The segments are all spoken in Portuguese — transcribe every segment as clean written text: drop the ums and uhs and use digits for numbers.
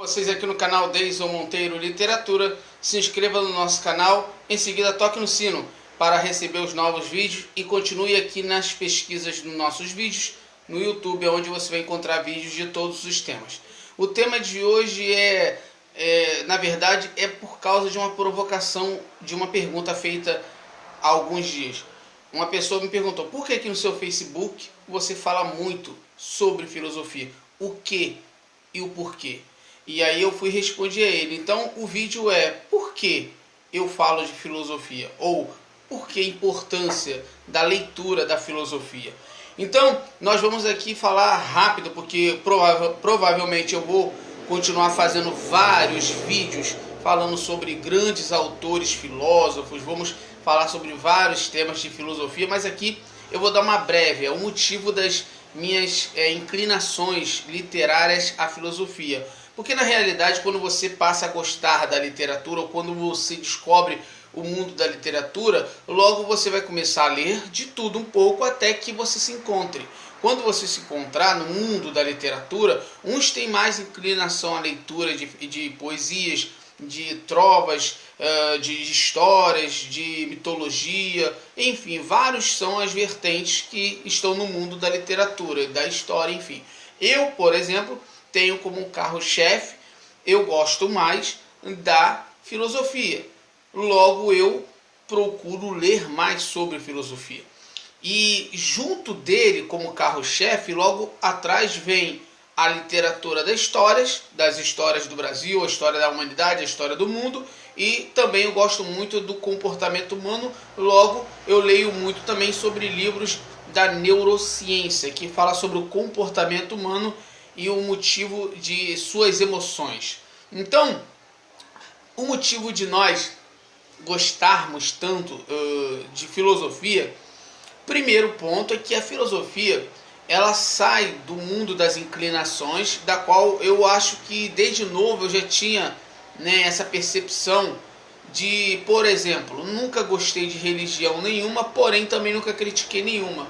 Vocês aqui no canal Deison Monteiro Literatura, se inscreva no nosso canal, em seguida toque no sino para receber os novos vídeos e continue aqui nas pesquisas dos nossos vídeos no YouTube, onde você vai encontrar vídeos de todos os temas. O tema de hoje na verdade, é por causa de uma provocação, de uma pergunta feita há alguns dias. Uma pessoa me perguntou, por que aqui no seu Facebook você fala muito sobre filosofia? O que e o porquê? E aí eu fui responder a ele. Então o vídeo é por que eu falo de filosofia? Ou por que a importância da leitura da filosofia? Então nós vamos aqui falar rápido, porque provavelmente eu vou continuar fazendo vários vídeos falando sobre grandes autores filósofos. Vamos falar sobre vários temas de filosofia, mas aqui eu vou dar uma breve, é o motivo das minhas inclinações literárias à filosofia. Porque na realidade, quando você passa a gostar da literatura, ou quando você descobre o mundo da literatura, logo você vai começar a ler de tudo um pouco até que você se encontre. Quando você se encontrar no mundo da literatura, uns têm mais inclinação à leitura de poesias, de trovas, de histórias, de mitologia, enfim, vários são as vertentes que estão no mundo da literatura, da história, enfim. Eu, por exemplo, tenho como carro-chefe, eu gosto mais da filosofia. Logo eu procuro ler mais sobre filosofia. E junto dele, como carro-chefe, logo atrás vem a literatura das histórias do Brasil, a história da humanidade, a história do mundo. E também eu gosto muito do comportamento humano, logo eu leio muito também sobre livros da neurociência, que fala sobre o comportamento humano e o motivo de suas emoções. Então, o motivo de nós gostarmos tanto de filosofia, primeiro ponto é que a filosofia ela sai do mundo das inclinações, da qual eu acho que desde novo eu já tinha essa percepção de, por exemplo, nunca gostei de religião nenhuma, porém também nunca critiquei nenhuma.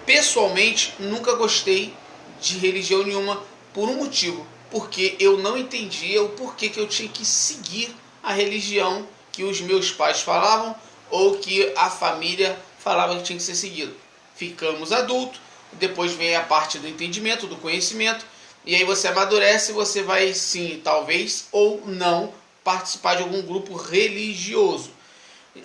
Pessoalmente, nunca gostei de religião nenhuma por um motivo, porque eu não entendia o porquê que eu tinha que seguir a religião que os meus pais falavam ou que a família falava que tinha que ser seguido. Ficamos adultos, depois vem a parte do entendimento, do conhecimento, e aí você amadurece, você vai sim, talvez ou não, participar de algum grupo religioso.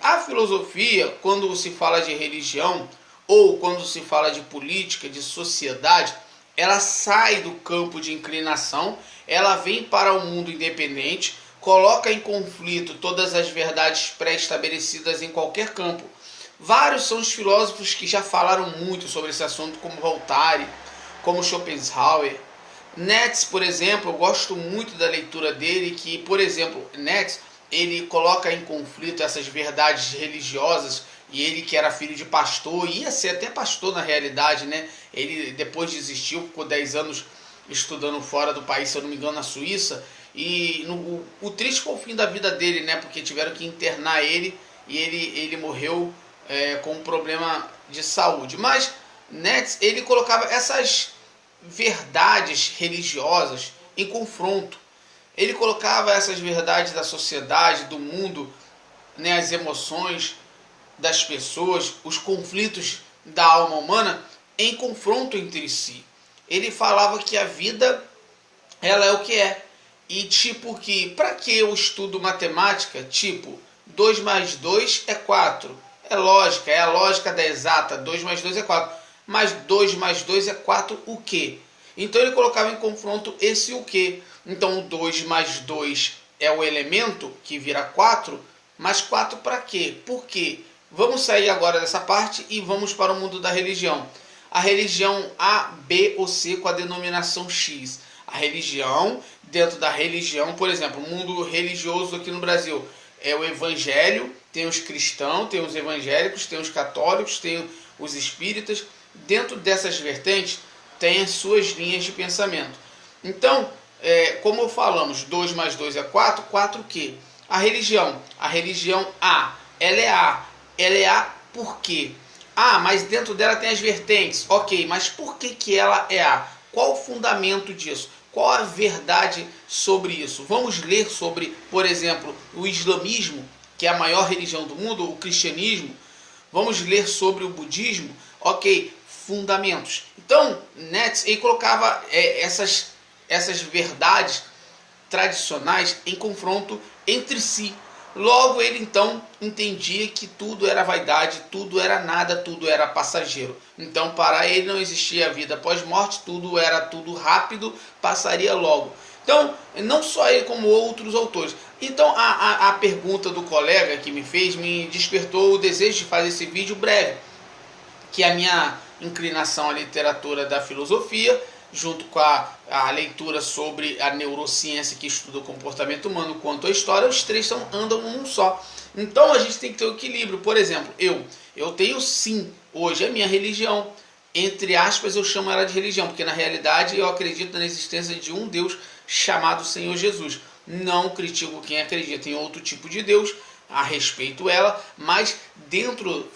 A filosofia, quando se fala de religião, ou quando se fala de política, de sociedade, ela sai do campo de inclinação, ela vem para o mundo independente, coloca em conflito todas as verdades pré-estabelecidas em qualquer campo. Vários são os filósofos que já falaram muito sobre esse assunto, como Voltaire, como Schopenhauer. Nietzsche, por exemplo, eu gosto muito da leitura dele, que, por exemplo, Nietzsche, ele coloca em conflito essas verdades religiosas, e ele que era filho de pastor, ia ser até pastor na realidade, né? Ele depois desistiu, ficou 10 anos estudando fora do país, se eu não me engano, na Suíça, e o triste foi o fim da vida dele, né? Porque tiveram que internar ele, e ele morreu com um problema de saúde. Mas Nietzsche, ele colocava essas verdades religiosas em confronto. Ele colocava essas verdades da sociedade, do mundo, as emoções das pessoas, os conflitos da alma humana em confronto entre si. Ele falava que a vida ela é o que é. E tipo que, para que eu estudo matemática? Tipo, 2 mais 2 é 4. É lógica, é a lógica da exata. 2 mais 2 é 4. Mas 2 mais 2 é 4 o quê? Então ele colocava em confronto esse o quê. Então o 2 mais 2 é o elemento que vira 4, mas 4 para quê? Por quê? Vamos sair agora dessa parte e vamos para o mundo da religião. A religião A, B ou C com a denominação X. A religião, dentro da religião, por exemplo, o mundo religioso aqui no Brasil é o evangelho, tem os cristãos, tem os evangélicos, tem os católicos, tem os espíritas. Dentro dessas vertentes, tem as suas linhas de pensamento. Então, como falamos, 2 mais 2 é 4, 4 o quê? A religião A, ela é A por quê? Ah, mas dentro dela tem as vertentes. Ok, mas por que ela é A? Qual o fundamento disso? Qual a verdade sobre isso? Vamos ler sobre, por exemplo, o islamismo, que é a maior religião do mundo, o cristianismo. Vamos ler sobre o budismo. Ok, fundamentos. Então, Netz, ele colocava essas verdades tradicionais em confronto entre si. Logo, ele então entendia que tudo era vaidade, tudo era nada, tudo era passageiro. Então, para ele não existia vida pós-morte, tudo era tudo rápido, passaria logo. Então, não só ele, como outros autores. Então, a pergunta do colega que me fez me despertou o desejo de fazer esse vídeo breve, que a minha inclinação à literatura da filosofia, junto com a leitura sobre a neurociência que estuda o comportamento humano, quanto a história, os três andam num só. Então a gente tem que ter um equilíbrio. Por exemplo, eu tenho sim, hoje a minha religião, entre aspas eu chamo ela de religião, porque na realidade eu acredito na existência de um Deus chamado Senhor Jesus. Não critico quem acredita em outro tipo de Deus, a respeito ela, mas dentro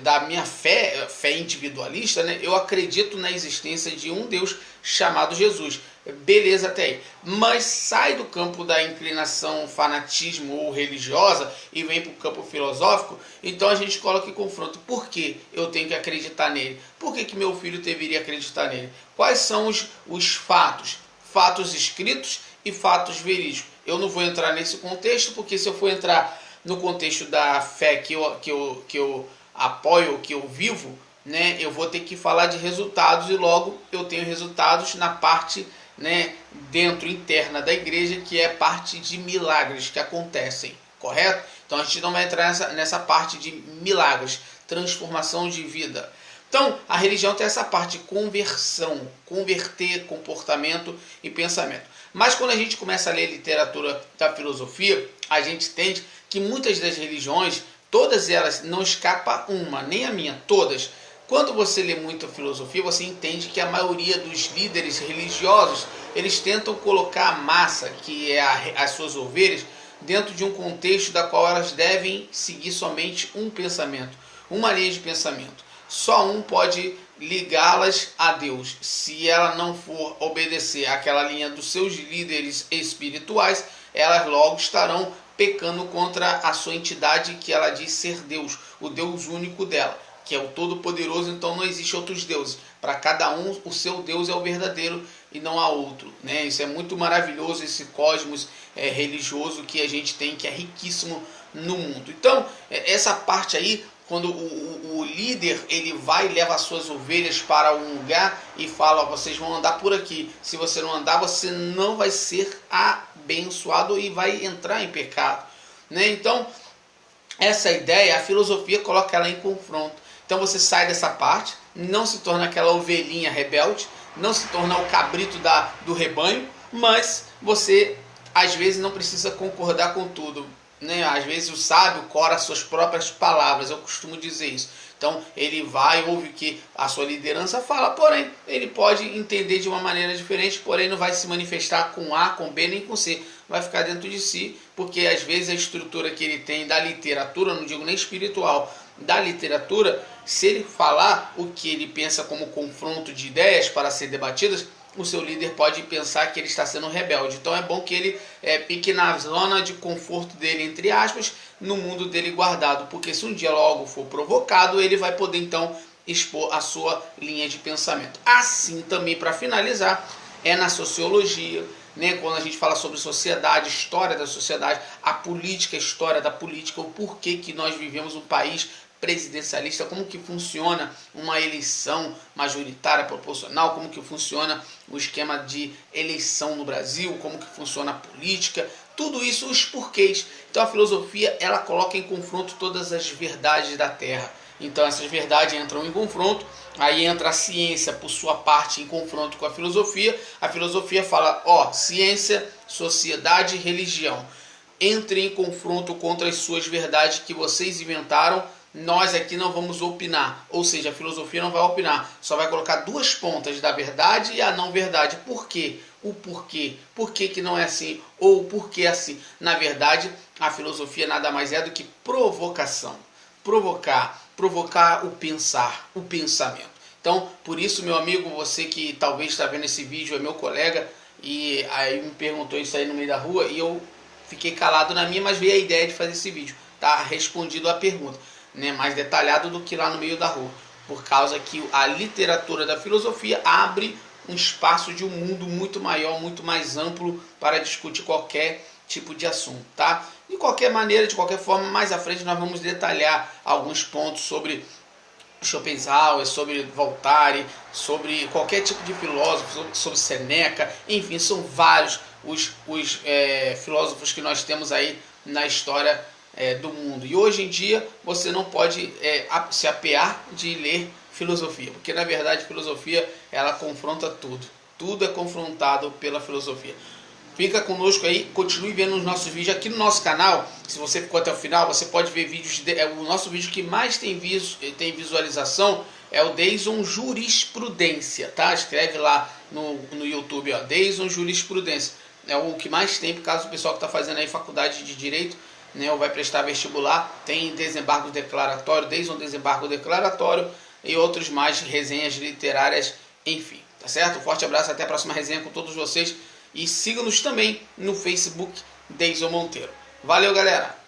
da minha fé individualista, né, eu acredito na existência de um Deus chamado Jesus. Beleza até aí. Mas sai do campo da inclinação fanatismo ou religiosa e vem para o campo filosófico, então a gente coloca em confronto. Por que eu tenho que acreditar nele? Por que meu filho deveria acreditar nele? Quais são os fatos? Fatos escritos e fatos verídicos. Eu não vou entrar nesse contexto, porque se eu for entrar no contexto da fé que eu apoio, que eu vivo, né, eu vou ter que falar de resultados, e logo eu tenho resultados na parte, né, dentro, interna da igreja, que é parte de milagres que acontecem, correto? Então a gente não vai entrar nessa parte de milagres, transformação de vida. Então, a religião tem essa parte de conversão, converter comportamento e pensamento. Mas quando a gente começa a ler literatura da filosofia, a gente entende que muitas das religiões, todas elas, não escapa uma, nem a minha, todas. Quando você lê muito a filosofia, você entende que a maioria dos líderes religiosos, eles tentam colocar a massa, que é as suas ovelhas, dentro de um contexto da qual elas devem seguir somente um pensamento, uma linha de pensamento. Só um pode ligá-las a Deus. Se ela não for obedecer àquela linha dos seus líderes espirituais, elas logo estarão pecando contra a sua entidade, que ela diz ser Deus, o Deus único dela, que é o Todo-Poderoso. Então não existe outros deuses. Para cada um, o seu Deus é o verdadeiro e não há outro, né? Isso é muito maravilhoso, esse cosmos religioso que a gente tem, que é riquíssimo no mundo. Então, essa parte aí, quando o líder ele vai e leva as suas ovelhas para um lugar e fala, ó, vocês vão andar por aqui. Se você não andar, você não vai ser abençoado e vai entrar em pecado, né? Então, essa ideia, a filosofia coloca ela em confronto. Então você sai dessa parte, não se torna aquela ovelhinha rebelde, não se torna o cabrito do rebanho, mas você às vezes não precisa concordar com tudo, né? Às vezes o sábio cora as suas próprias palavras, eu costumo dizer isso. Então ele vai, ouve o que a sua liderança fala, porém ele pode entender de uma maneira diferente, porém não vai se manifestar com A, com B, nem com C. Vai ficar dentro de si, porque às vezes a estrutura que ele tem da literatura, não digo nem espiritual, da literatura, se ele falar o que ele pensa como confronto de ideias para ser debatidas, o seu líder pode pensar que ele está sendo rebelde. Então é bom que ele fique na zona de conforto dele, entre aspas, no mundo dele guardado, porque se um dia logo for provocado, ele vai poder então expor a sua linha de pensamento. Assim também, para finalizar, é na sociologia, né, quando a gente fala sobre sociedade, história da sociedade, a política, a história da política, o porquê que nós vivemos um país presidencialista, como que funciona uma eleição majoritária proporcional, como que funciona o esquema de eleição no Brasil, como que funciona a política, tudo isso, os porquês. Então a filosofia, ela coloca em confronto todas as verdades da Terra. Então essas verdades entram em confronto, aí entra a ciência por sua parte em confronto com a filosofia. A filosofia fala, ó, ciência, sociedade e religião, entrem em confronto contra as suas verdades que vocês inventaram. Nós aqui não vamos opinar, ou seja, a filosofia não vai opinar, só vai colocar duas pontas da verdade e a não verdade. Por quê? O porquê. Por que que não é assim? Ou por que é assim? Na verdade, a filosofia nada mais é do que provocação. Provocar o pensar, o pensamento. Então, por isso, meu amigo, você que talvez está vendo esse vídeo, é meu colega, e aí me perguntou isso aí no meio da rua e eu fiquei calado na minha, mas veio a ideia de fazer esse vídeo. Tá respondido a pergunta, né? Mais detalhado do que lá no meio da rua, por causa que a literatura da filosofia abre um espaço de um mundo muito maior, muito mais amplo para discutir qualquer tipo de assunto, tá? De qualquer maneira, de qualquer forma, mais à frente nós vamos detalhar alguns pontos sobre Schopenhauer, sobre Voltaire, sobre qualquer tipo de filósofo, sobre Seneca, enfim, são vários os filósofos que nós temos aí na história do mundo. E hoje em dia você não pode se apear de ler filosofia, porque na verdade filosofia ela confronta tudo. Tudo é confrontado pela filosofia. Fica conosco aí, continue vendo os nossos vídeos aqui no nosso canal. Se você ficou até o final, você pode ver vídeos. O nosso vídeo que mais tem visualização é o Deison Jurisprudência, tá? Escreve lá no YouTube, ó, Deison Jurisprudência. É o que mais tem, por causa do pessoal que está fazendo aí faculdade de Direito, né, ou vai prestar vestibular. Tem desembargo declaratório, Deison Desembargo Declaratório e outros mais, resenhas literárias, enfim. Tá certo? Um forte abraço, até a próxima resenha com todos vocês. E siga-nos também no Facebook, Deison Monteiro. Valeu, galera!